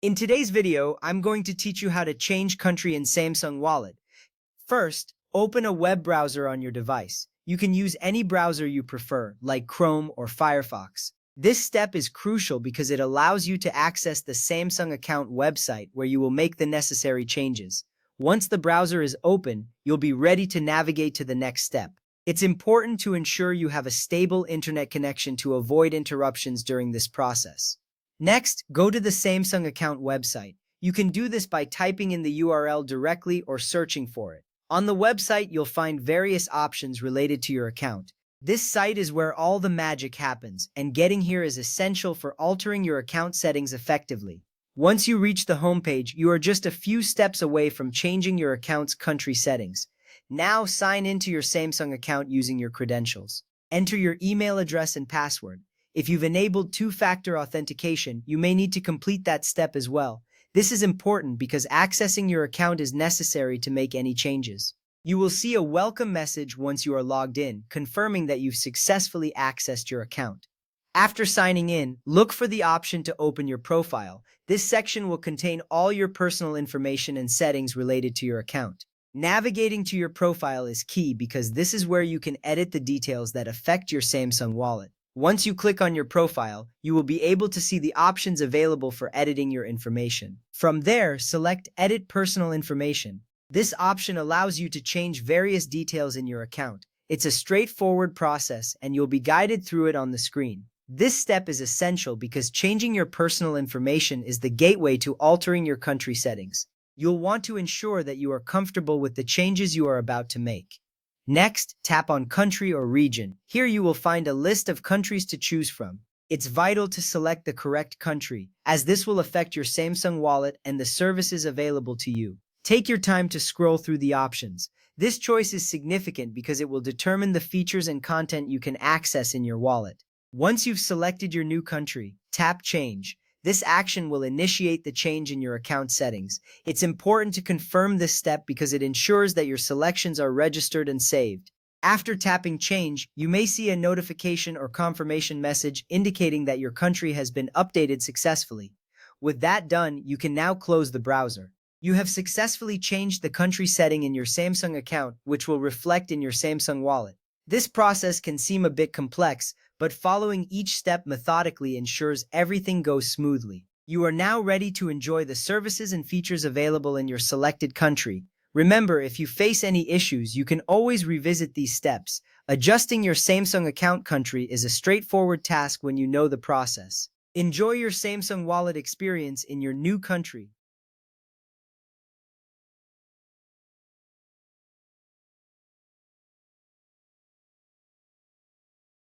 In today's video, I'm going to teach you how to change country in Samsung Wallet. First, open a web browser on your device. You can use any browser you prefer, like Chrome or Firefox. This step is crucial because it allows you to access the Samsung account website where you will make the necessary changes. Once the browser is open, you'll be ready to navigate to the next step. It's important to ensure you have a stable internet connection to avoid interruptions during this process. Next, go to the Samsung account website. You can do this by typing in the URL directly or searching for it. On the website, you'll find various options related to your account. This site is where all the magic happens, and getting here is essential for altering your account settings effectively. Once you reach the homepage, you are just a few steps away from changing your account's country settings. Now sign into your Samsung account using your credentials. Enter your email address and password. If you've enabled two-factor authentication, you may need to complete that step as well. This is important because accessing your account is necessary to make any changes. You will see a welcome message once you are logged in, confirming that you've successfully accessed your account. After signing in, look for the option to open your profile. This section will contain all your personal information and settings related to your account. Navigating to your profile is key because this is where you can edit the details that affect your Samsung Wallet. Once you click on your profile, you will be able to see the options available for editing your information. From there, select Edit Personal Information. This option allows you to change various details in your account. It's a straightforward process, and you'll be guided through it on the screen. This step is essential because changing your personal information is the gateway to altering your country settings. You'll want to ensure that you are comfortable with the changes you are about to make. Next, tap on Country or Region. Here you will find a list of countries to choose from. It's vital to select the correct country, as this will affect your Samsung Wallet and the services available to you. Take your time to scroll through the options. This choice is significant because it will determine the features and content you can access in your wallet. Once you've selected your new country, tap Change. This action will initiate the change in your account settings. It's important to confirm this step because it ensures that your selections are registered and saved. After tapping Change, you may see a notification or confirmation message indicating that your country has been updated successfully. With that done, you can now close the browser. You have successfully changed the country setting in your Samsung account, which will reflect in your Samsung Wallet. This process can seem a bit complex, but following each step methodically ensures everything goes smoothly. You are now ready to enjoy the services and features available in your selected country. Remember, if you face any issues, you can always revisit these steps. Adjusting your Samsung account country is a straightforward task when you know the process. Enjoy your Samsung Wallet experience in your new country.